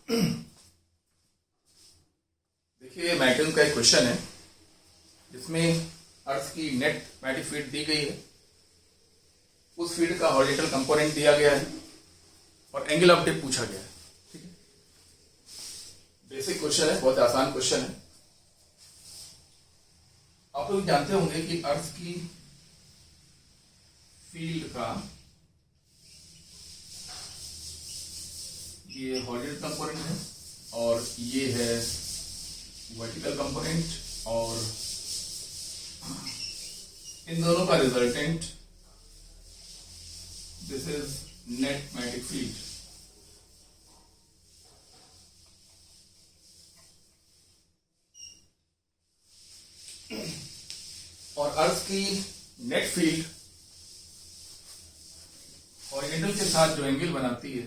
देखिए मैकेनिज्म का एक क्वेश्चन है जिसमें अर्थ की नेट मैग्नेटिक फील्ड दी गई है, उस फील्ड का हॉरिजॉन्टल कंपोनेंट दिया गया है और एंगल ऑफ डिप पूछा गया है। ठीक है, बेसिक क्वेश्चन है, बहुत आसान क्वेश्चन है। आप लोग जानते होंगे कि अर्थ की फील्ड का ये हॉरिजॉन्टल कंपोनेंट है और ये है वर्टिकल कंपोनेंट, और इन दोनों का resultant this is net magnetic field. और अर्थ की नेट फील्ड हॉरिजॉन्टल के साथ जो एंगल बनाती है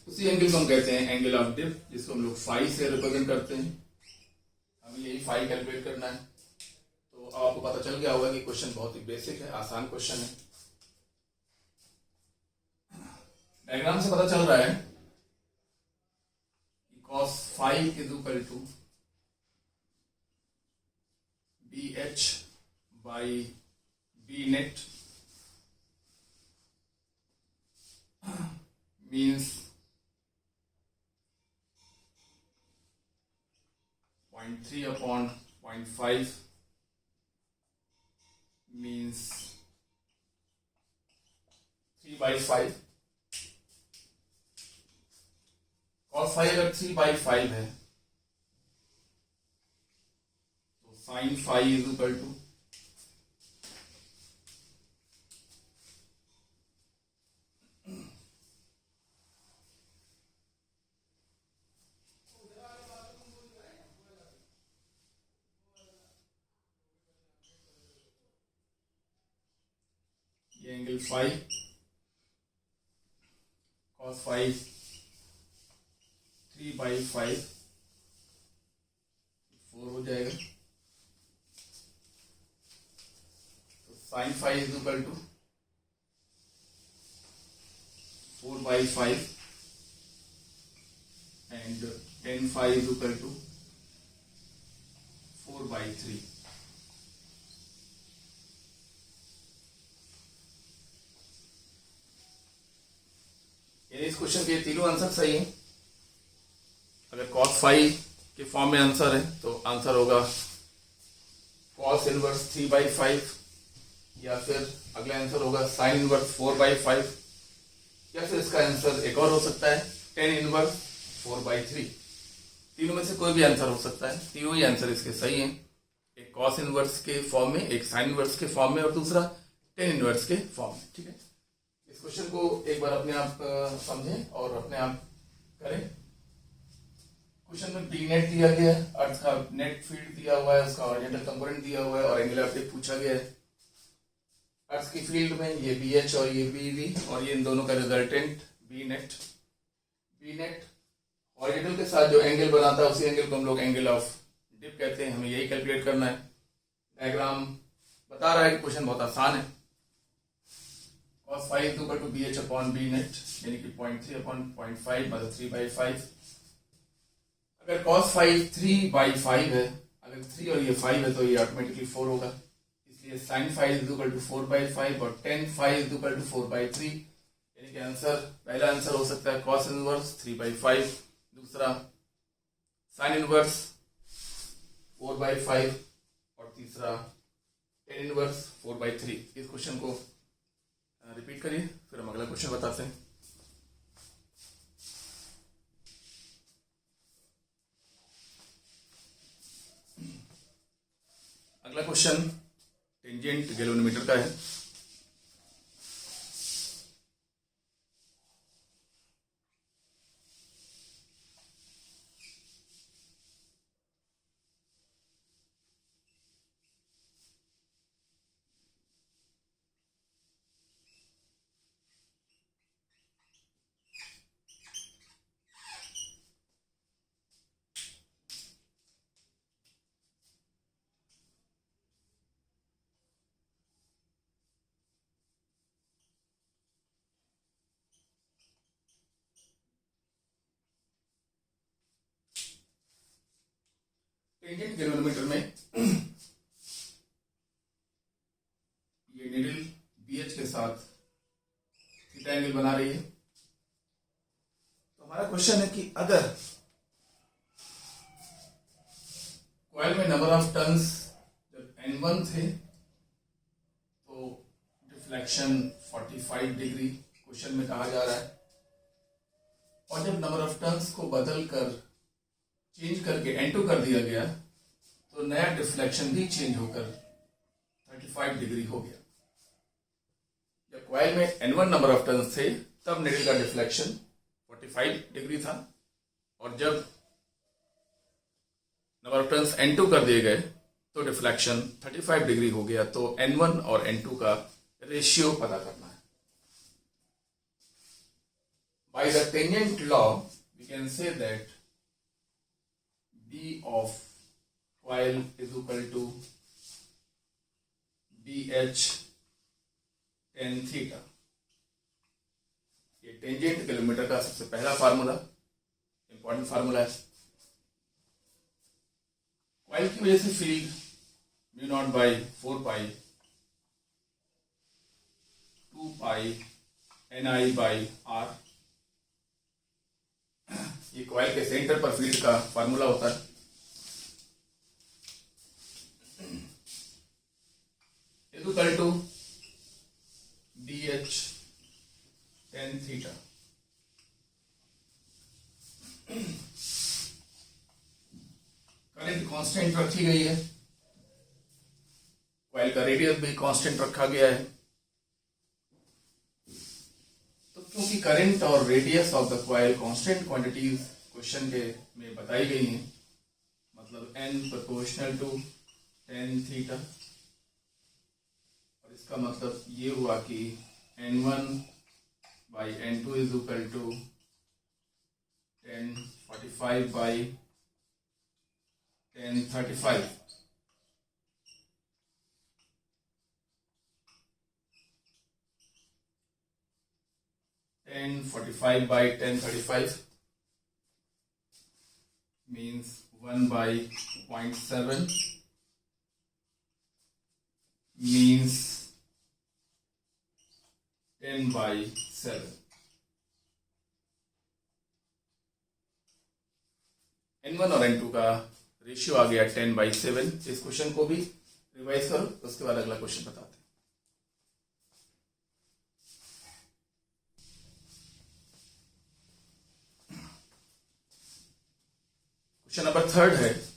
उसी एंगल को हम कहते हैं एंगल ऑफ डिप, जिसको हम लोग फाई से रिप्रेजेंट करते हैं। हमें यही फाई कैलकुलेट करना है। तो आपको पता चल गया होगा कि क्वेश्चन बहुत ही बेसिक है, आसान क्वेश्चन है। डायग्राम से पता चल रहा है कि cos phi is equal to BH by B net means 0.3 upon 0.5 means 3/5। cos phi अगर 3/5 है तो sin phi is equal to ये एंगल फाई, cos फाई 3/5 4 हो जाएगा। तो sin phi is equal to 4/5 and tan phi is equal to 4/3। इस question के तीनों आंसर सही हैं। अगर cos फाई के फॉर्म में आंसर है तो आंसर होगा cos इनवर्स 3/5, या फिर अगला आंसर होगा sin इनवर्स 4/5, या फिर इसका आंसर एक और हो सकता है tan इनवर्स 4/3। तीनों में से कोई भी आंसर हो सकता है, तीनों ही आंसर इसके सही हैं। एक cos इनवर्स के फॉर्म में, एक sin इनवर्स के फॉर्म में और दूसरा tan इनवर्स के फॉर्म में। ठीक है, इस क्वेश्चन को एक बार अपने आप समझें और अपने आप करें। क्वेश्चन में बी नेट दिया गया है, अर्थ का नेट फील्ड दिया हुआ है, उसका हॉरिजॉन्टल कंपोनेंट दिया हुआ है और एंगल ऑफ डिप पूछा गया है। अर्थ की फील्ड में ये BH और ये BV और ये इन दोनों का resultant B net. B net horizontal के साथ जो एंगल बनाता है उसी एंगल को हम लोग एंगल ऑफ डिप कहते हैं। हमें यही कैलकुलेट करना है। डायग्राम बता रहा है कि क्वेश्चन बहुत आसान है। cos phi is equal to BH अपॉन B net, यानी कि 0.3 अपॉन 0.5 मतलब 3/5। अगर cos फाई 3/5 है, अगर 3 और ये 5 है तो ये ऑटोमेटिकली 4 होगा। इसलिए sin phi is equal to 4/5 और tan phi is equal to 4/3। यानी कि आंसर, पहला आंसर हो सकता है cos इनवर्स 3/5, दूसरा sin इनवर्स 4/5 और तीसरा tan इनवर्स 4/3। इस क्वेश्चन को रिपीट करिए, फिर हम अगला क्वेश्चन बताते हैं। अगला क्वेश्चन टेंजेंट गैल्वेनोमीटर का है। टेंजेंट कैलोरीमीटर में ये नीडल BH के साथ थीटा एंगल बना रही है। तो हमारा क्वेश्चन है कि अगर कॉइल में नंबर ऑफ टर्न्स जब N1 थे तो डिफ्लेक्शन 45 डिग्री क्वेश्चन में कहा जा रहा है, और जब नंबर ऑफ टर्न्स को बदल कर चेंज करके N2 कर दिया गया तो नया डिफ्लेक्शन भी चेंज होकर 35 डिग्री हो गया। जब कॉइल में N1 नंबर ऑफ टर्न्स थे तब नीडल का डिफ्लेक्शन 45 डिग्री था, और जब नंबर ऑफ टर्न्स N2 कर दिए गए तो डिफ्लेक्शन 35 डिग्री हो गया। तो N1 और N2 का रेशियो पता करना है। By the tangent law, we can say that B of coil is equal to BH tan theta। ये टेंजेंट किलोमीटर का सबसे पहला फार्मूला, इंपॉर्टेंट फार्मूला है। कॉइल की वजह से फील्ड μ0/4 2 Ni/r, ये कॉइल के सेंटर पर फील्ड का फार्मूला होता है। Equal to BH tan theta। Current constant रखी गई है, कॉइल का रेडियस भी कांस्टेंट रखा गया है। तो क्योंकि करंट और radius of the coil constant quantities question के में बताई गई हैं, मतलब n proportional to tan theta, और इसका मतलब ये हुआ कि N1/N2 is equal to tan 45/tan 35। tan 45/tan 35 means 1/0.7 means 10/7। N1 और N2 का रेशियो आ गया 10/7। इस क्वेश्चन को भी रिवाइज करो, उसके बाद अगला क्वेश्चन बताते हैं। क्वेश्चन नंबर 3 है,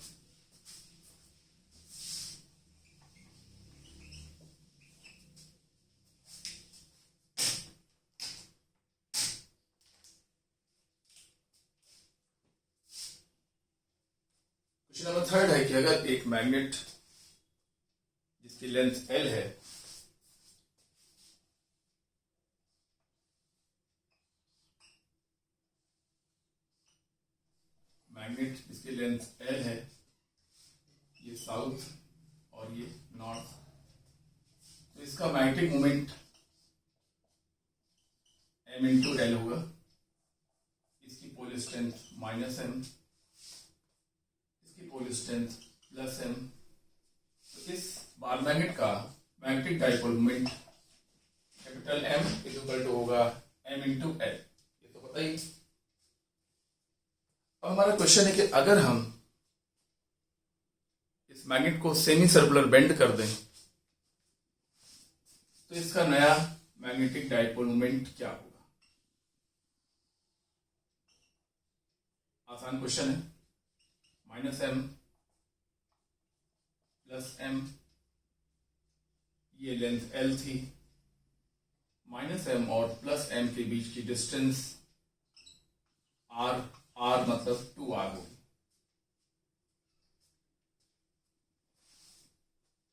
नंबर 3 है कि अगर एक मैग्नेट जिसकी लेंथ L है ये साउथ और ये नॉर्थ, तो इसका मैग्नेटिक मोमेंट M × L होगा। इसकी पोल स्ट्रेंथ -m, इसकी पोल स्ट्रेंथ +m। तो इस बार मैग्नेट का magnetic dipole moment capital M is equal to होगा M × L, ये तो पता ही। अब हमारा क्वेश्चन है कि अगर हम इस मैग्नेट को सेमी सर्कुलर बेंड कर दें तो इसका नया मैग्नेटिक डाइपोल मोमेंट क्या होगा। आसान क्वेश्चन है। -m +m, ये लेंथ L थी, -m और +m के बीच की डिस्टेंस r मतलब 2r होगी।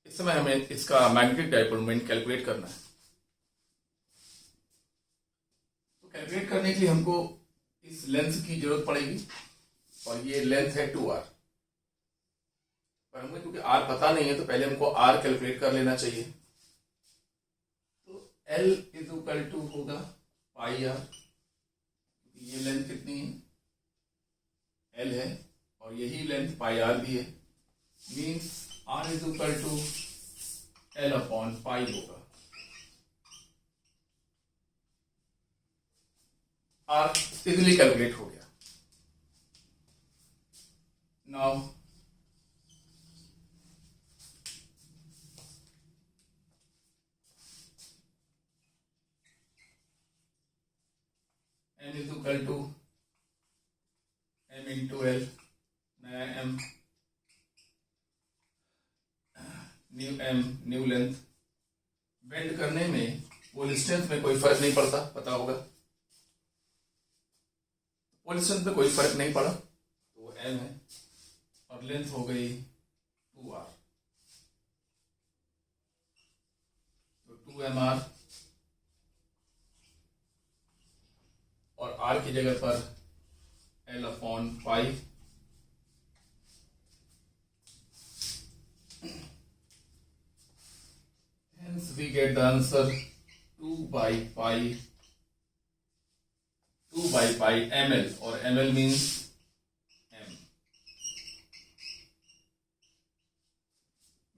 इस समय हमें इसका मैग्नेटिक डाइपोल मोमेंट कैलकुलेट करना है। तो कैलकुलेट करने के लिए हमको इस लेंथ की जरूरत पड़ेगी, और ये लेंथ है 2r। पर हमें क्योंकि r पता नहीं है तो पहले हमको r कैलकुलेट कर लेना चाहिए। तो L इज इक्वल टू होगा πr, ये लेंथ कितनी है L है, और यही लेंथ πr भी है। Means R is equal to L upon pi होगा। R इजिली कैलकुलेट हो गया। Now n is equal to m into L, नया m, न्यू लेंथ। बेंड करने में पोल स्ट्रेंथ में कोई फर्क नहीं पड़ता, पता होगा। पोल स्ट्रेंथ में कोई फर्क नहीं पड़ा तो वो m है और लेंथ हो गई 2r, तो 2mr और r की जगह पर L upon pi. Hence we get the answer 2 by pi ml, और ml means m,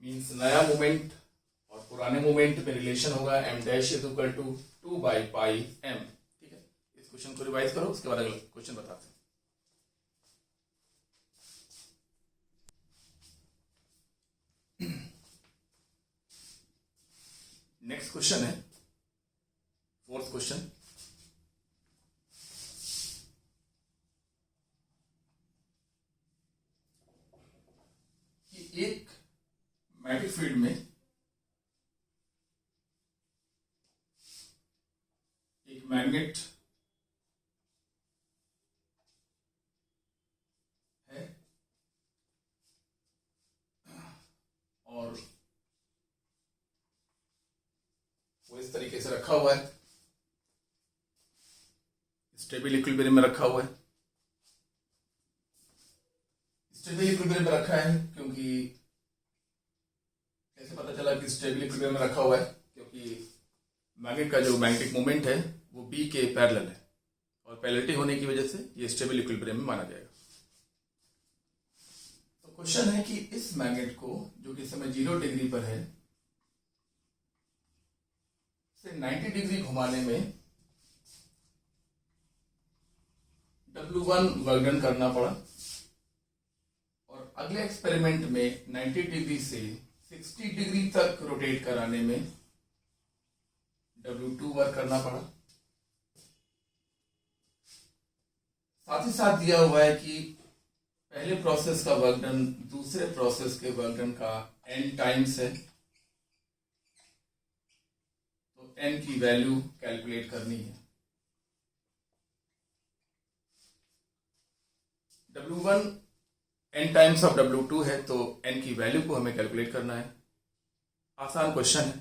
मीन्स नया मोमेंट और पुराने मोमेंट में रिलेशन होगा m dash is equal to 2 by pi m। ठीक है, इस क्वेश्चन को रिवाइज करो, उसके बाद अगला क्वेश्चन बताते हैं। नेक्स्ट क्वेश्चन है फोर्थ क्वेश्चन। कि एक मैग्नेटिक फील्ड में एक मैग्नेट है और वो इस तरीके से रखा हुआ है, स्टेबल इक्विलिब्रियम में रखा हुआ है। स्टेबल इक्विलिब्रियम में रखा है क्योंकि कैसे पता चला कि स्टेबल इक्विलिब्रियम में रखा हुआ है? क्योंकि मैग्नेट का जो मैग्नेटिक मोमेंट है वो B के पैरेलल है और पैरेललिटी होने की वजह से ये स्टेबल इक्विलिब्रियम में माना जाएगा। तो क्वेश्चन है कि इस मैग्नेट को जो कि इस समय 0 डिग्री पर है, से 90 डिग्री घुमाने में W1 वर्क डन करना पड़ा और अगले एक्सपेरिमेंट में 90 डिग्री से 60 डिग्री तक रोटेट कराने में W2 वर्क करना पड़ा। साथ ही साथ दिया हुआ है कि पहले प्रोसेस का वर्क डन दूसरे प्रोसेस के वर्क डन का n टाइम्स है, तो n की वैल्यू कैलकुलेट करनी है। W1 n times of W2 है, तो n की वैल्यू को हमें कैलकुलेट करना है। आसान क्वेश्चन है,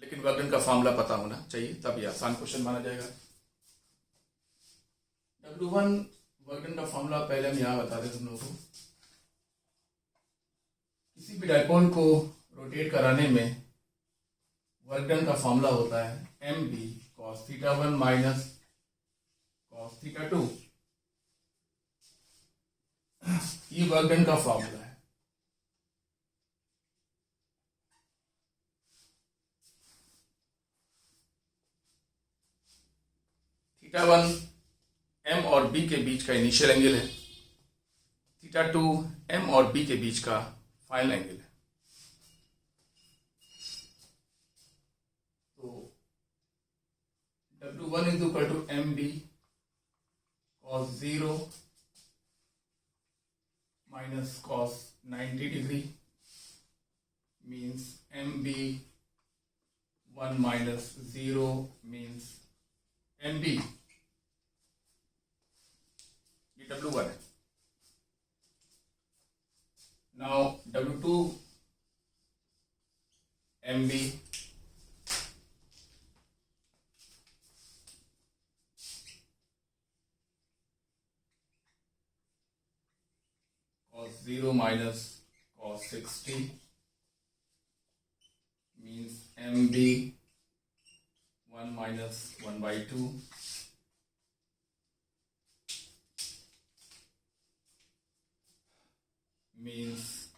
लेकिन वर्क डन का फॉर्मूला पता होना चाहिए, तब ये आसान क्वेश्चन माना जाएगा। W1 वर्क डन का फॉर्मूला पहले हम यहां बता दें तुम लोगों को। किसी भी डायपोल को रोटेट कराने में वर्क डन का फॉर्मूला होता है mb cos θ1 माइनस cos θ2। ये वर्क डन का फॉर्मूला है। θ1 m और b के बीच का इनिशियल एंगल है, θ2 m और b के बीच का फाइनल एंगल है। तो W1 is equal to mb cos 0 minus cos 90 degree means mb 1 minus 0 means mb, ये W1 है। now W2 mb cos 0 minus cos 60 means mb 1 minus 1 by 2 . means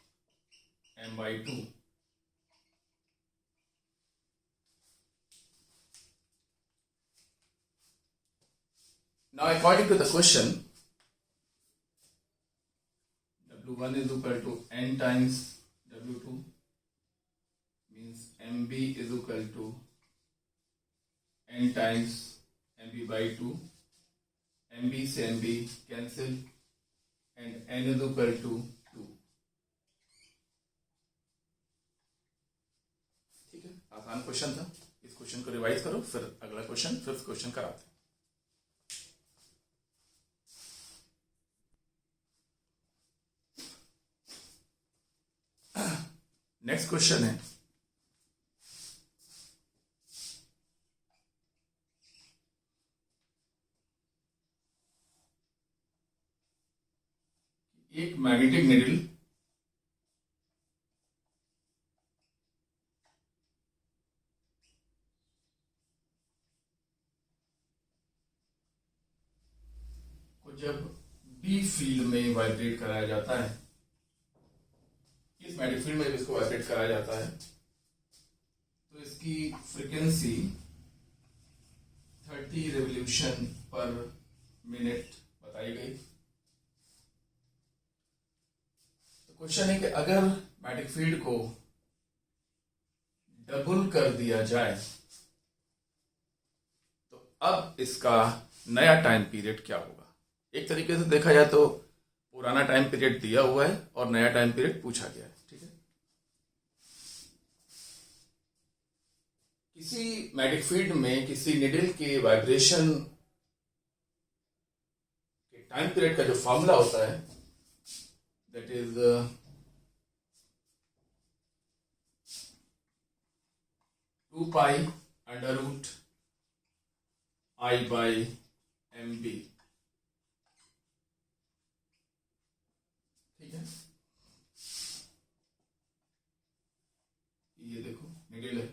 m by 2. Now according to the question, W1 is equal to n times W2 means MB is equal to n times MB by 2. MB से MB cancel and n is equal to 2. ठीक है, आसान question था. इस question को revise करो, फिर अगला क्वेश्चन, फिफ्थ क्वेश्चन कराते हैं. नेक्स्ट क्वेश्चन है, एक मैग्नेटिक नीडल को जब बी फील्ड में वाइब्रेट कराया जाता है, इस मैग्नेटिक फील्ड में जब इसको वाइब्रेट कराया जाता है तो इसकी फ्रीक्वेंसी 30 रेवोल्यूशन पर मिनट बताई गई. तो क्वेश्चन है कि अगर मैग्नेटिक फील्ड को डबल कर दिया जाए तो अब इसका नया टाइम पीरियड क्या होगा. एक तरीके से देखा जाए तो पुराना टाइम पीरियड दिया हुआ है और नया टाइम पीरियड पूछा गया है. ठीक है, किसी मैग्नेटिक फील्ड में किसी निडल के वाइब्रेशन के टाइम पीरियड का जो फॉर्मूला होता है that is 2 pi under root I by M B. ठीक है, ये देखो निडल है,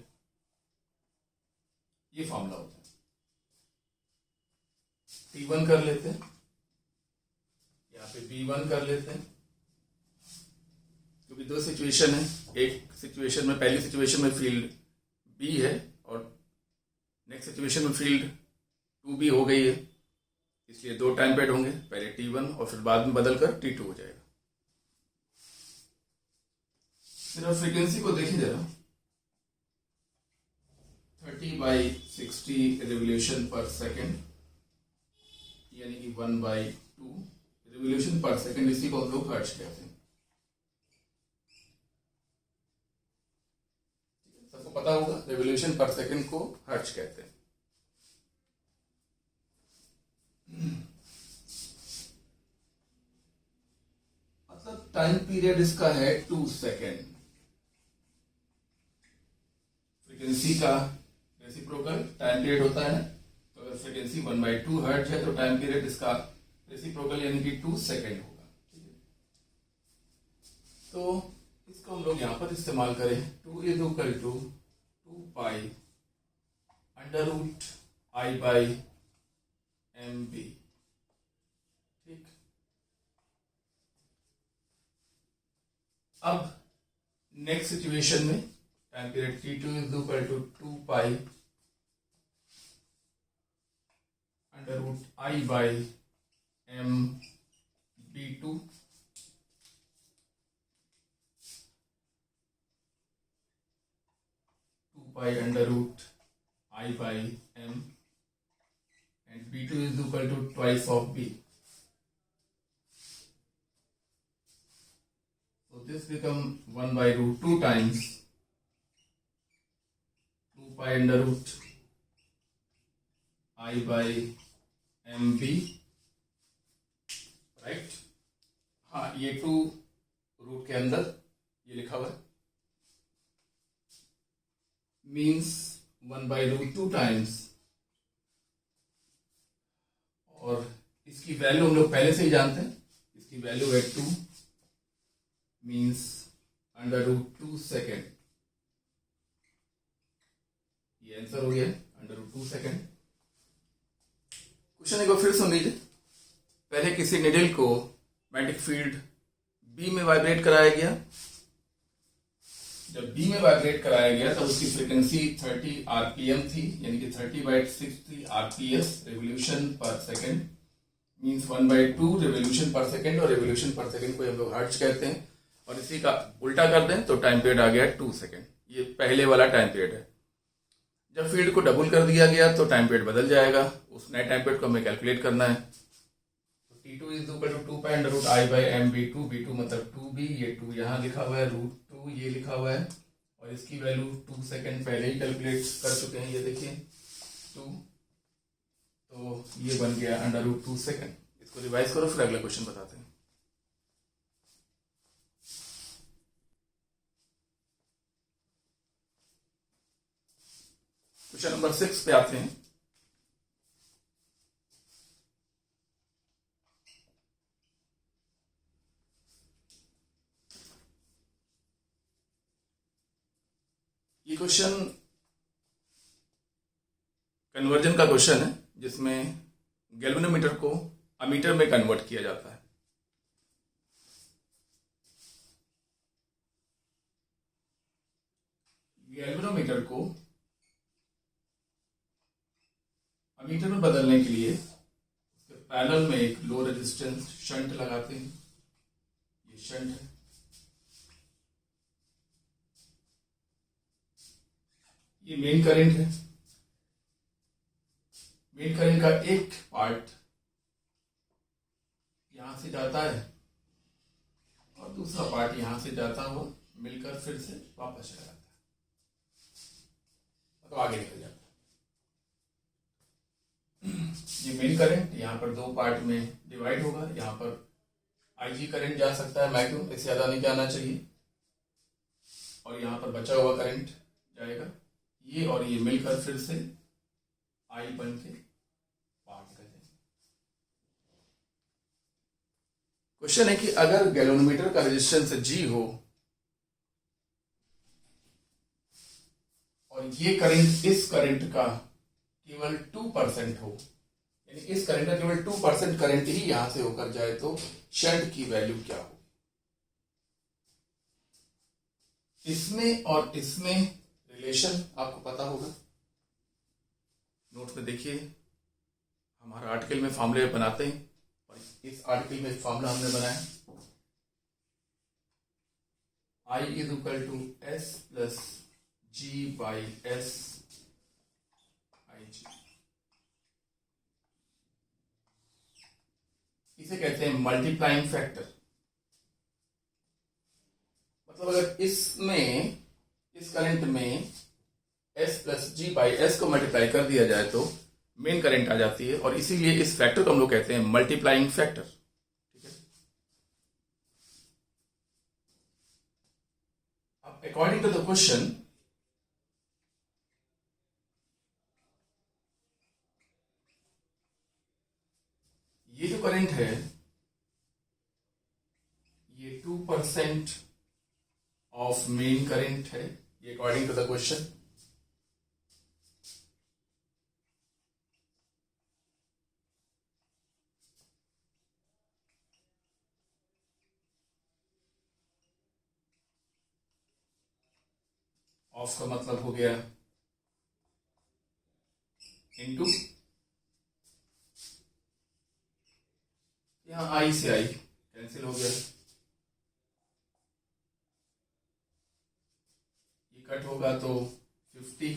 ये फॉर्मूला होता है. T1 कर लेते हैं, यहाँ पे B1 कर लेते हैं, क्योंकि दो सिचुएशन है. एक सिचुएशन में, पहली सिचुएशन में फील्ड B है और नेक्स्ट सिचुएशन में फील्ड 2B हो गई है, इसलिए दो टाइम पीरियड होंगे, पहले T1 और फिर बाद में बदलकर T2 हो जाएगा. सिर्फ फ्रीक्वेंसी को देखिए जरा, 30 बाई 60 रेवोल्यूशन पर सेकेंड, यानी कि 1/2 रेवोल्यूशन पर सेकेंड. इसी को हम लोग हर्ट्ज कहते हैं. सबको पता होगा रेवोल्यूशन पर सेकेंड को हर्ट्ज कहते हैं. मतलब टाइम पीरियड इसका है 2 सेकेंड. फ्रीक्वेंसी का रेसिप्रोकल टाइम पीरियड होता है, तो अगर फ्रीक्वेंसी 1/2 हर्ट्ज है तो टाइम पीरियड इसका रेसिप्रोकल यानी कि 2 सेकेंड होगा. ठीक है, तो इसको हम लोग यहां पर इस्तेमाल करें. 2 is equal to 2 pi under root I by M B. ठीक, अब नेक्स्ट सिचुएशन में time period T2 is equal to 2 pi under root I by M B2. By under root I by m, and B2 is equal to twice of B. So this become 1/√2 times 2 pi under root I by mb, right? हाँ, ये 2 root के अंदर ये लिखा हुआ है, means 1/√2 times, और इसकी वैल्यू हम लोग पहले से ही जानते हैं, इसकी वैल्यू है 2, मीन्स √2 सेकेंड. ये आंसर हो गया √2 सेकेंड. क्वेश्चन एक बार फिर सुन लीजिए. पहले किसी निडल को मैग्नेटिक फील्ड बी में वाइब्रेट कराया गया। जब बी में वाइब्रेट कराया गया तो उसकी फ्रीक्वेंसी 30 आरपीएम थी, यानी कि 30/60 आरपीएस रेवोल्यूशन पर सेकेंड, मीन्स 1/2 रेवोल्यूशन पर सेकेंड, और रेवोल्यूशन पर सेकेंड को हम लोग हर्ट्ज कहते हैं। और इसी का उल्टा कर दें तो टाइम पीरियड आ गया 2 सेकेंड। ये पहले वाला टाइम पीरियड है। जब फील्ड को डबल कर दिया गया तो टाइम पीरियड बदल जाएगा। उस नए टाइम पीरियड को हमें कैलकुलेट करना है। तो T2 is equal to 2π√I/m v2, v2 मतलब 2b, ये 2 यहाँ लिखा हुआ है, √2 ये लिखा हुआ है, और इसकी वैल्यू 2 सेकेंड पहले ही कैलकुलेट कर चुके हैं, ये देखिए 2, तो ये बन गया √2 सेकेंड। इसको रिवाइज करो, फिर अगला क्वेश्चन बताते हैं। क्वेश्चन नंबर 6 पे आते हैं। ये क्वेश्चन कन्वर्जन का क्वेश्चन है, जिसमें गैल्वेनोमीटर को अमीटर में कन्वर्ट किया जाता है। गैल्वेनोमीटर को अमीटर में बदलने के लिए उसके पैनल में एक लो रेजिस्टेंस शंट लगाते हैं। ये शंट है। ये मेन करंट है। मेन करंट का एक पार्ट यहां से जाता है और दूसरा पार्ट यहां से जाता हुआ मिलकर फिर से वापस चला जाता है, तो आगे निकल जाता है। ये मेन करंट यहां पर दो पार्ट में डिवाइड होगा। यहां पर आईजी करंट जा सकता है मैक्सिमम, इससे ज्यादा नहीं जाना चाहिए, और यहां पर बचा हुआ करंट जाएगा। ये और ये मिलकर फिर से आई बन के बाहर निकल जाएंगे। क्वेश्चन है कि अगर गैल्वेनोमीटर का रेजिस्टेंस G हो और ये करंट इस करंट का केवल 2% हो, यानी इस करंट का केवल 2% करंट ही यहां से होकर जाए, तो शंट की वैल्यू क्या हो। इसमें और इसमें रिलेशन आपको पता होगा, नोट में देखिए। हमारा आर्टिकल में फॉर्मूले बनाते हैं, और इस आर्टिकल में फॉर्मूला हमने बनाया I is equal to S plus G/S IG। इसे कहते हैं मल्टीप्लाइंग फैक्टर। मतलब अगर इसमें इस करंट में S प्लस G/S को मल्टीप्लाई कर दिया जाए तो मेन करंट आ जाती है, और इसीलिए इस फैक्टर को हम लोग कहते हैं मल्टीप्लाइंग फैक्टर। ठीक है। अब अकॉर्डिंग टू द क्वेश्चन, ये जो करंट है ये 2% ऑफ मेन करंट है, ये according to the question. Off का मतलब हो गया इनटू, यहां आई से आई कैंसिल हो गया, ये कट होगा तो 50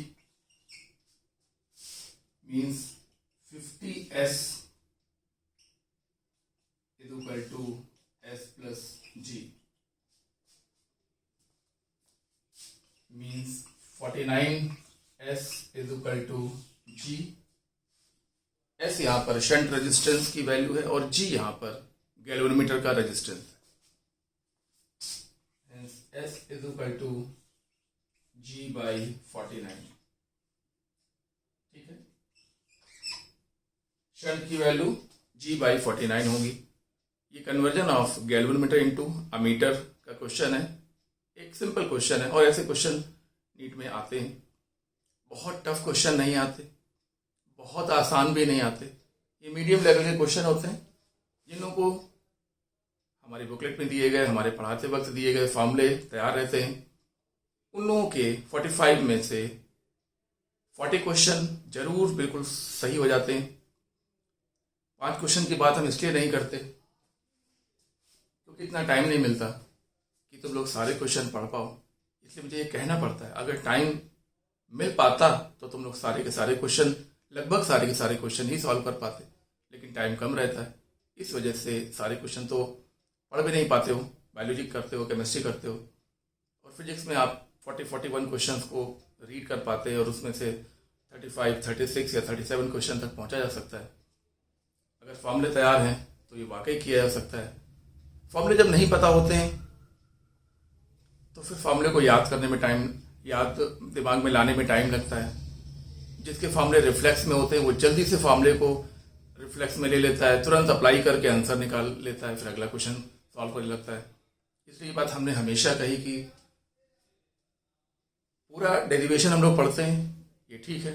means 50S is equal to S plus G, means 49S is equal to G। S यहां पर शंट रेजिस्टेंस की वैल्यू है और G यहां पर गैल्वेनोमीटर का रेजिस्टेंस है। S is equal to G/49। ठीक है, शंट की वैल्यू G/49 होगी। ये conversion of galvanometer into ammeter का क्वेश्चन है। एक सिंपल क्वेश्चन है, और ऐसे क्वेश्चन नीट में आते हैं। बहुत टफ क्वेश्चन नहीं आते, बहुत आसान भी नहीं आते। ये मीडियम लेवल के क्वेश्चन होते हैं, जिन लोगों को हमारी बुकलेट में दिए गए, हमारे पढ़ाते वक्त दिए गए फॉर्मूले तैयार रहते हैं। उन लोगों के 45 में से 40 क्वेश्चन जरूर बिल्कुल सही हो जाते हैं। 5 क्वेश्चन की बात हम इसलिए नहीं करते क्योंकि इतना टाइम नहीं मिलता कि तुम लोग सारे क्वेश्चन पढ़ पाओ, इसलिए मुझे ये कहना पड़ता है। अगर टाइम मिल पाता तो तुम लोग सारे के सारे क्वेश्चन, लगभग सारे के सारे क्वेश्चन ही सॉल्व कर पाते, लेकिन टाइम कम रहता है। इस वजह से सारे क्वेश्चन तो पढ़ भी नहीं पाते हो। बायोलॉजी करते हो, केमिस्ट्री करते हो, और फिजिक्स में आप 41 क्वेश्चन को रीड कर पाते हैं और उसमें से 35, 36 या 37 क्वेश्चन तक पहुंचा जा सकता है। अगर फॉर्मूले तैयार हैं तो ये वाकई किया जा सकता है। फॉर्मूले जब नहीं पता होते हैं तो फिर फॉर्मूले को याद करने में दिमाग में लाने में टाइम लगता है। जिसके फॉर्मूले रिफ्लेक्स में होते हैं वो जल्दी से फॉर्मूले को रिफ्लेक्स में ले लेता है, तुरंत अप्लाई करके आंसर निकाल लेता है, फिर अगला क्वेश्चन सॉल्व करने लगता है। इसलिए ये बात हमने हमेशा कही कि पूरा डेरिवेशन हम लोग पढ़ते हैं, ये ठीक है,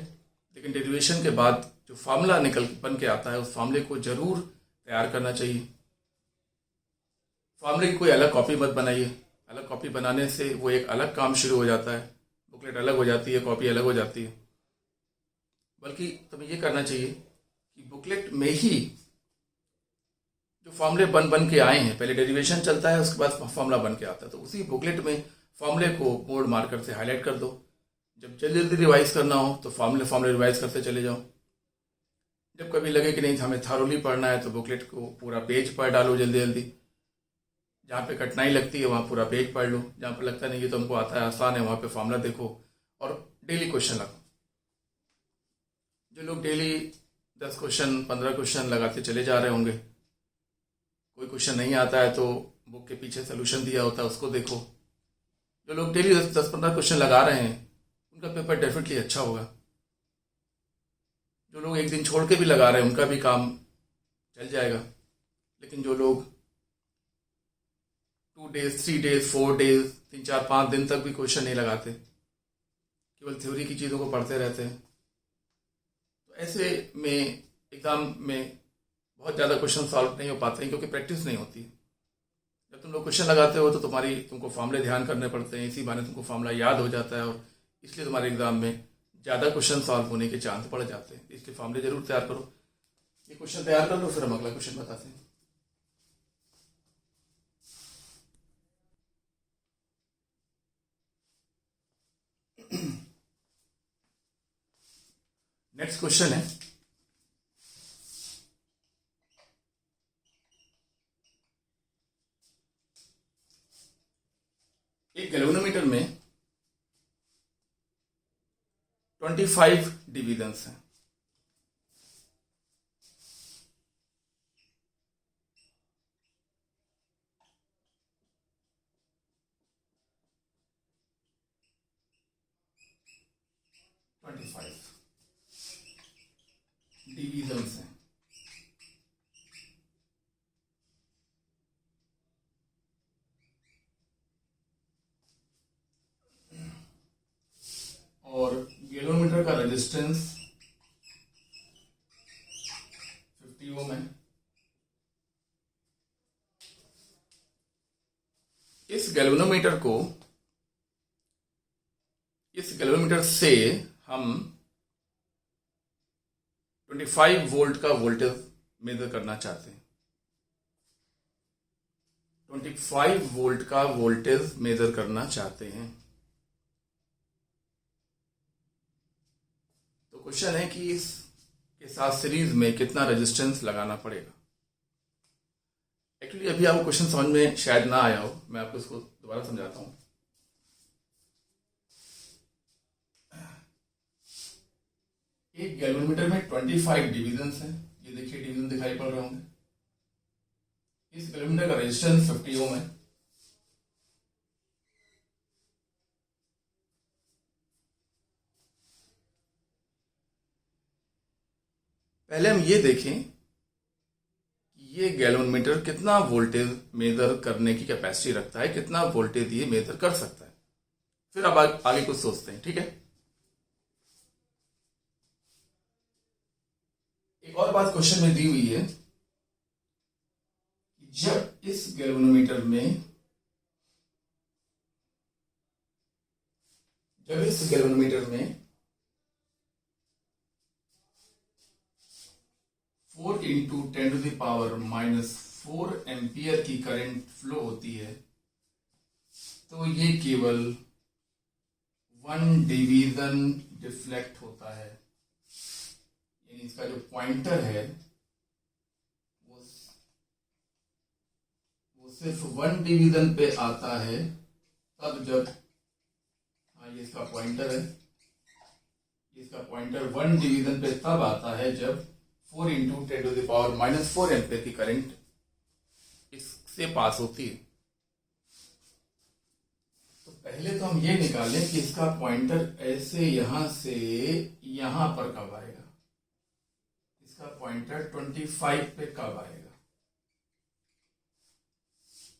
लेकिन डेरिवेशन के बाद जो फार्मूला निकल बन के आता है उस फार्मूले को जरूर तैयार करना चाहिए। फार्मूले की कोई अलग कॉपी मत बनाइए। अलग कॉपी बनाने से वो एक अलग काम शुरू हो जाता है, बुकलेट अलग हो जाती है, कॉपी अलग हो जाती है। बल्कि तुम्हें ये करना चाहिए कि बुकलेट में ही जो फॉर्मूले बन के आए हैं, पहले डेरिवेशन चलता है, उसके बाद फॉर्मूला बन के आता है, तो उसी बुकलेट में फॉर्मूले को बोर्ड मार्कर से हाईलाइट कर दो। जब जल्दी जल्दी रिवाइज करना हो तो फॉर्मूले रिवाइज करते चले जाओ। जब कभी लगे कि नहीं हमें थारोली पढ़ना है तो बुकलेट को पूरा पेज पढ़ डालो जल्दी जल्दी। जहाँ पे कठिनाई लगती है वहाँ पूरा पेज पढ़ लो, जहाँ पर लगता नहीं ये तो हमको आता है, आसान है, वहाँ पे फॉर्मूला देखो और डेली क्वेश्चन लगाओ। जो लोग डेली 10 क्वेश्चन 15 क्वेश्चन लगाते चले जा रहे होंगे, कोई क्वेश्चन नहीं आता है तो बुक के पीछे सोल्यूशन दिया होता है उसको देखो। जो लोग डेली 10-15 क्वेश्चन लगा रहे हैं उनका पेपर डेफिनेटली अच्छा होगा। जो लोग एक दिन छोड़ के भी लगा रहे हैं उनका भी काम चल जाएगा। लेकिन जो लोग 2 डेज 3 डेज 4 डेज 3 4 5 दिन तक भी क्वेश्चन नहीं लगाते, केवल थ्योरी की चीज़ों को पढ़ते रहते हैं, तो ऐसे में एग्ज़ाम में बहुत ज़्यादा क्वेश्चन सॉल्व नहीं हो पाते हैं क्योंकि प्रैक्टिस नहीं होती। जब तुम लोग क्वेश्चन लगाते हो तो तुमको फॉर्मूले ध्यान करने पड़ते हैं, इसी बहाने तुमको फॉर्मूला याद हो जाता है और इसलिए तुम्हारे एग्जाम में ज़्यादा क्वेश्चन सॉल्व होने के चांस बढ़ जाते हैं। इसलिए फॉर्मूले जरूर तैयार करो। ये क्वेश्चन तैयार कर लो, फिर हम अगला क्वेश्चन बताते हैं। नेक्स्ट क्वेश्चन है, एक गैल्वेनोमीटर में 25 डिविजन्स हैं। डिविजन्स हैं। और गैल्वेनोमीटर का रेजिस्टेंस 50 ओम है। इस गैल्वेनोमीटर से हम 25 वोल्ट का वोल्टेज मेजर करना चाहते हैं। 25 वोल्ट का वोल्टेज मेजर करना चाहते हैं। तो क्वेश्चन है कि इसके साथ सीरीज में कितना रेजिस्टेंस लगाना पड़ेगा। एक्चुअली अभी आपको क्वेश्चन समझ में शायद ना आया हो, मैं आपको इसको दोबारा समझाता हूं। एक गैल्वेनोमीटर में 25 डिविजन्स हैं। ये देखिए डिवीजन दिखाई पड़ रहे होंगे। इस गैल्वेनोमीटर का रेजिस्टेंस 50 ओम है। पहले हम ये देखें कि ये गैल्वेनोमीटर कितना वोल्टेज मेजर करने की कैपेसिटी रखता है, कितना वोल्टेज ये मेजर कर सकता है। फिर अब आगे कुछ सोचते हैं, ठीक है। एक और बात क्वेश्चन में दी हुई है, जब इस गैल्वेनोमीटर में जब इस गैल्वेनोमीटर में 4 इंटू 10⁻⁻4 एम्पियर की करंट फ्लो होती है, तो ये केवल 1 डिवीजन डिफ्लेक्ट होता है। यानी इसका जो पॉइंटर है वो सिर्फ 1 डिवीजन पे आता है तब जब, हाँ ये इसका पॉइंटर है, इसका पॉइंटर 1 डिवीजन पे तब आता है जब 4 इंटू 10⁻⁻4 एम्पियर की करंट इससे पास होती है। तो पहले तो हम ये निकालें कि इसका पॉइंटर ऐसे यहां से यहां पर कब आएगा, इसका पॉइंटर 25 पे कब आएगा,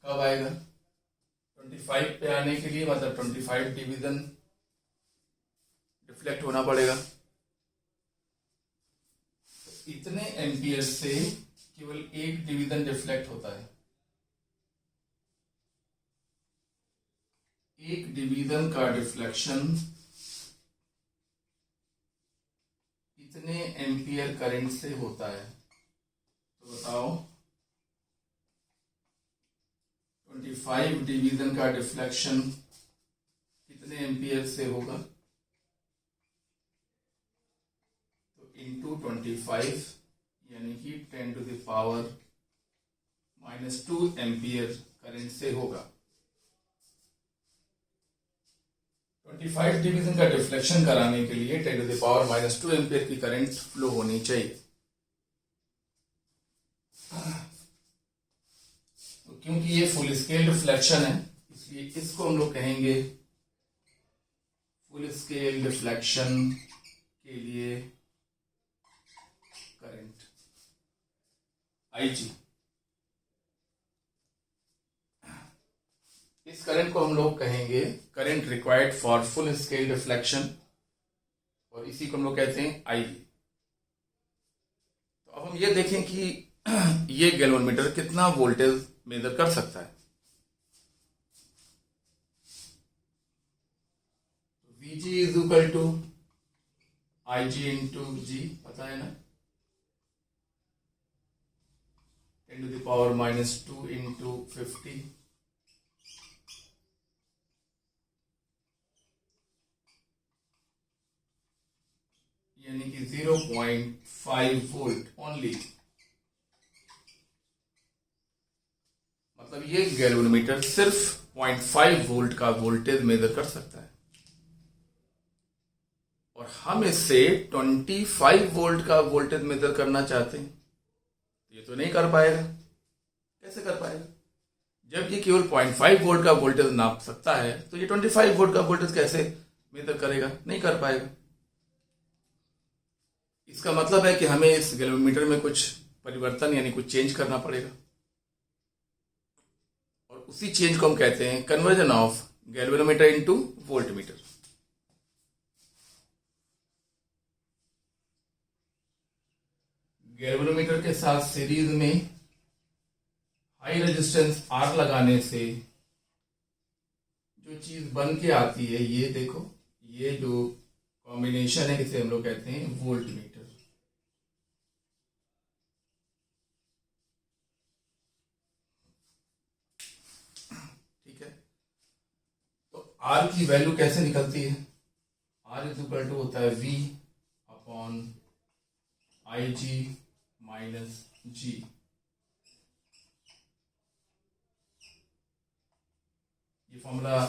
कब आएगा 25 पे आने के लिए मतलब 25 डिवीजन डिफ्लेक्ट होना पड़ेगा। तो इतने एम्पियर से केवल 1 डिवीजन डिफ्लेक्ट होता है। 1 डिवीजन का डिफ्लेक्शन कितने एम्पियर करंट से होता है, तो बताओ 25 डिवीजन का डिफ्लेक्शन कितने एम्पियर से होगा, तो इंटू 25 यानी कि 10⁻⁻2 एम्पियर करंट से होगा। 25 डिवीजन का डिफ्लेक्शन कराने के लिए 10⁻⁻2 एम्पियर की करंट फ्लो होनी चाहिए। तो क्योंकि ये फुल स्केल डिफ्लेक्शन है इसलिए इसको हम लोग कहेंगे फुल स्केल डिफ्लेक्शन के लिए करंट IG। इस करंट को हम लोग कहेंगे current required for full scale deflection और इसी को हम लोग कहते हैं IG। तो अब हम ये देखें कि ये गैल्वेनोमीटर कितना वोल्टेज मेजर कर सकता है। VG is equal to IG into G, पता है ना, 10⁻⁻2 इंटू 50 यानी कि 0.5 वोल्ट ओनली। मतलब ये गैल्वेनोमीटर सिर्फ 0.5 वोल्ट का वोल्टेज मेजर कर सकता है और हम इससे 25 वोल्ट का वोल्टेज मेजर करना चाहते हैं, ये तो नहीं कर पाएगा। कैसे कर पाएगा, जब ये केवल 0.5 वोल्ट का वोल्टेज नाप सकता है तो ये 25 वोल्ट का वोल्टेज कैसे मेजर करेगा, नहीं कर पाएगा। इसका मतलब है कि हमें इस गैल्वेनोमीटर में कुछ परिवर्तन यानी कुछ चेंज करना पड़ेगा और उसी चेंज को हम कहते हैं conversion of galvanometer into voltmeter. Galvanometer के साथ सीरीज में हाई रेजिस्टेंस R लगाने से जो चीज बन के आती है, ये देखो, ये जो कॉम्बिनेशन है इसे हम लोग कहते हैं वोल्टमीटर। ठीक है, तो R की वैल्यू कैसे निकलती है, R इज इक्वल टू होता है V upon IG minus G। ये फॉर्मूला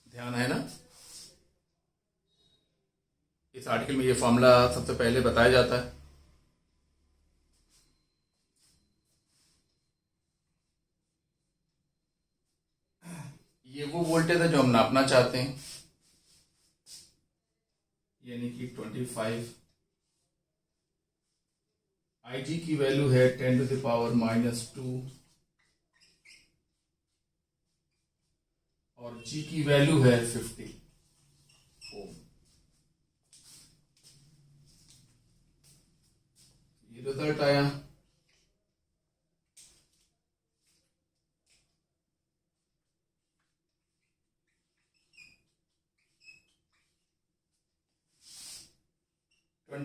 ध्यान है ना, इस आर्टिकल में ये फॉर्मूला सबसे पहले बताया जाता है। ये वो वोल्टेज है जो हम नापना चाहते हैं, यानी कि 25। IG की वैल्यू है 10⁻⁻2 और G की वैल्यू है 50 ओम। ये रिजल्ट आया।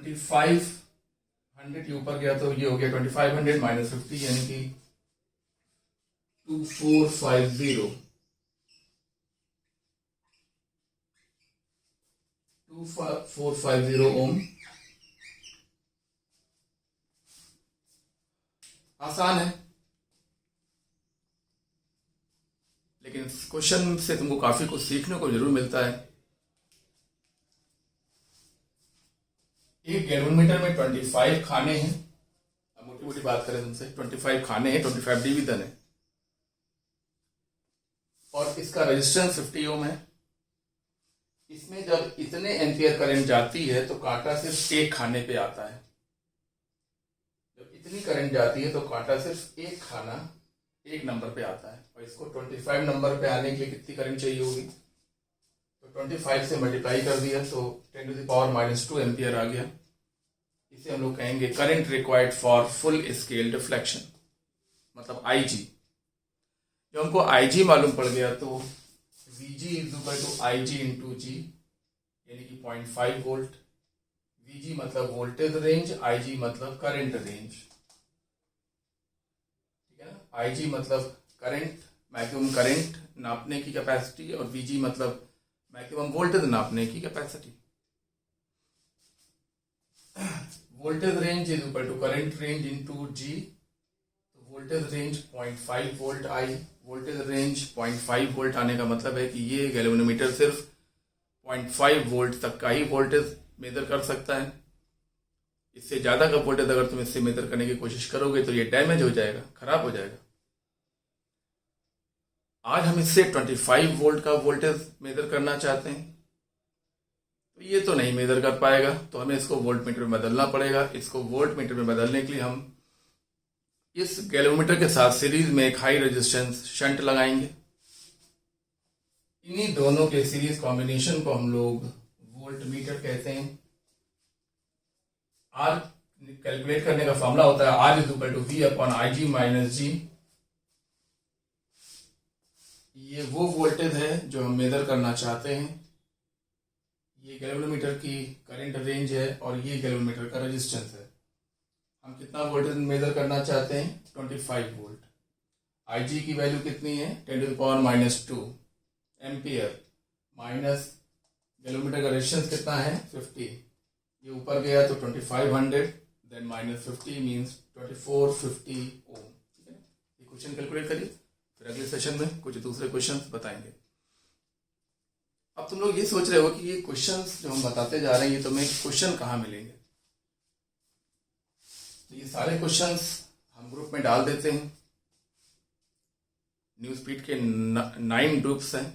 2500 के ऊपर गया तो ये हो गया 2500 माइनस 50 यानी कि 2450 ओम। आसान है, लेकिन इस क्वेश्चन से तुमको काफी कुछ सीखने को जरूर मिलता है। एक गैलोमीटर में 25 खाने हैं। अब मोटी मोटी बात करें तुमसे, 25 खाने हैं, 25 डिवीजन है, और इसका रेजिस्टेंस 50 ओम है। इसमें जब इतने एम्पियर करंट जाती है तो कांटा सिर्फ एक खाने पे आता है। जब इतनी करंट जाती है तो कांटा सिर्फ एक खाना एक नंबर पे आता है, और इसको 25 नंबर पे आने के लिए कितनी करंट चाहिए होगी? तो 25 से मल्टीप्लाई कर दिया तो 10⁻⁻² एम्पियर आ गया। इसे हम लोग कहेंगे current required for full scale deflection, मतलब IG। जब हमको IG मालूम पड़ गया तो VG is equal to IG into G, यानी कि 0.5 वोल्ट। VG मतलब वोल्टेज रेंज, IG मतलब करंट रेंज, ठीक है ना। IG मतलब करंट, मैक्सिमम करंट नापने की कैपेसिटी, और VG मतलब मैक्सिमम वोल्टेज नापने की capacity. Voltage range is equal to current range into G। तो वोल्टेज रेंज 0.5 वोल्ट आई। वोल्टेज रेंज 0.5 वोल्ट आने का मतलब है कि ये गैल्वेनोमीटर सिर्फ 0.5 वोल्ट तक का ही वोल्टेज मेजर कर सकता है। इससे ज्यादा का वोल्टेज अगर तुम इससे मेजर करने की कोशिश करोगे तो ये डैमेज हो जाएगा, खराब हो जाएगा। आज हम इससे 25 वोल्ट का वोल्टेज मेजर करना चाहते हैं, तो ये तो नहीं मेजर कर पाएगा, तो हमें इसको वोल्ट मीटर में बदलना पड़ेगा। इसको वोल्ट मीटर में बदलने के लिए हम इस गैल्वेनोमीटर के साथ सीरीज में एक हाई रेजिस्टेंस शंट लगाएंगे। इन्हीं दोनों के सीरीज कॉम्बिनेशन को हम लोग वोल्ट मीटर कहते हैं। आर कैलकुलेट करने का फॉर्मूला होता है R is equal to V upon IG minus G। ये वो वोल्टेज है जो हम मेजर करना चाहते हैं। ये गैल्वेनोमीटर की करंट रेंज है और ये गैल्वेनोमीटर का रेजिस्टेंस है। हम कितना वोल्टेज मेजर करना चाहते हैं? 25 वोल्ट। IG की वैल्यू कितनी है? 10⁻⁻² एम्पियर, माइनस गैल्वेनोमीटर का रेजिस्टेंस कितना है? 50। ये ऊपर गया तो 2500, देन माइनस 50 मीन्स 2450 ओम। ठीक है, ये क्वेश्चन कैलकुलेट करिए, फिर अगले सेशन में कुछ दूसरे क्वेश्चन बताएंगे। अब तुम लोग ये सोच रहे हो कि ये क्वेश्चंस जो हम बताते जा रहे हैं ये तुम्हें क्वेश्चन कहाँ मिलेंगे? तो ये सारे क्वेश्चंस हम ग्रुप में डाल देते हैं। न्यूज स्पीड के 9 ग्रुप्स हैं।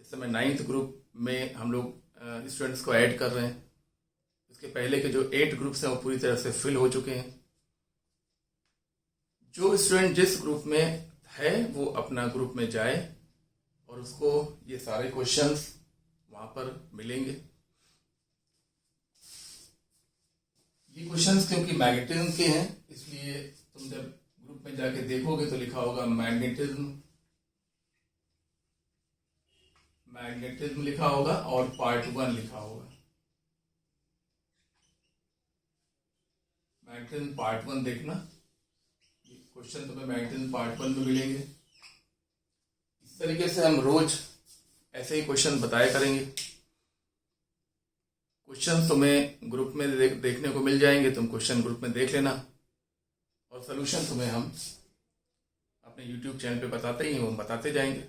इस समय 9th ग्रुप में हम लोग स्टूडेंट्स को ऐड कर रहे हैं। इसके पहले के जो 8 ग्रुप्स हैं वो पूरी तरह से फिल हो चुके हैं। जो स्टूडेंट जिस ग्रुप में है वो अपना ग्रुप में जाए और उसको ये सारे क्वेश्चंस वहां पर मिलेंगे। ये क्वेश्चंस क्योंकि मैग्नेटिज्म के हैं, इसलिए तुम जब ग्रुप में जाके देखोगे तो लिखा होगा मैग्नेटिज्म लिखा होगा और पार्ट 1 लिखा होगा। मैग्नेटिज्म पार्ट 1 देखना, ये क्वेश्चन तुम्हें मैग्नेटिज्म पार्ट 1 में मिलेंगे। इस तरीके से हम रोज ऐसे ही क्वेश्चन बताया करेंगे। क्वेश्चन तुम्हें ग्रुप में देखने को मिल जाएंगे, तुम क्वेश्चन ग्रुप में देख लेना, और सोल्यूशन तुम्हें हम अपने YouTube चैनल पे बताते ही हैं, वो बताते जाएंगे।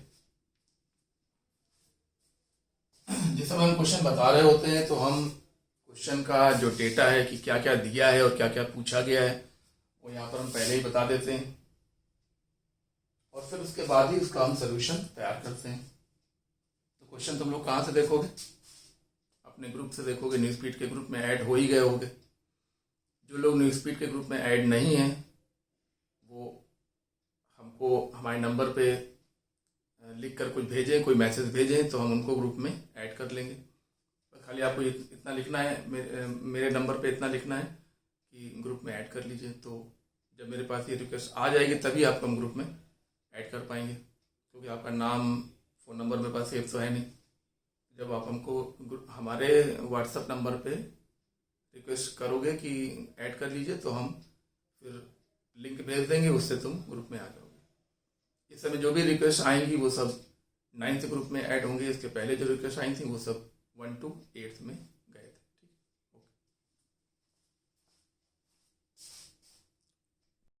जिस समय हम क्वेश्चन बता रहे होते हैं तो हम क्वेश्चन का जो डेटा है कि क्या क्या दिया है और क्या क्या पूछा गया है वो यहाँ पर हम पहले ही बता देते हैं, और फिर उसके बाद ही उसका हम सोल्यूशन तैयार करते हैं। तो क्वेश्चन तुम लोग कहाँ से देखोगे? अपने ग्रुप से देखोगे। न्यूज स्पीड के ग्रुप में ऐड हो ही गए होंगे। जो लोग न्यूज स्पीड के ग्रुप में ऐड नहीं हैं वो हमको हमारे नंबर पे लिख कर कुछ भेजें, कोई मैसेज भेजें, तो हम उनको ग्रुप में ऐड कर लेंगे। तो खाली आपको इतना लिखना है, मेरे नंबर पे इतना लिखना है कि ग्रुप में ऐड कर लीजिए। तो जब मेरे पास ये रिक्वेस्ट आ जाएगी तभी आपको हम ग्रुप में ऐड कर पाएंगे, क्योंकि आपका नाम फ़ोन नंबर मेरे पास सेव तो है नहीं। जब आप हमको हमारे व्हाट्सएप नंबर पे रिक्वेस्ट करोगे कि ऐड कर लीजिए तो हम फिर लिंक भेज देंगे, उससे तुम ग्रुप में आ जाओगे। इस समय जो भी रिक्वेस्ट आएंगी वो सब 9th ग्रुप में ऐड होंगे। इसके पहले जो रिक्वेस्ट आई थी वो सब 1 to 8th में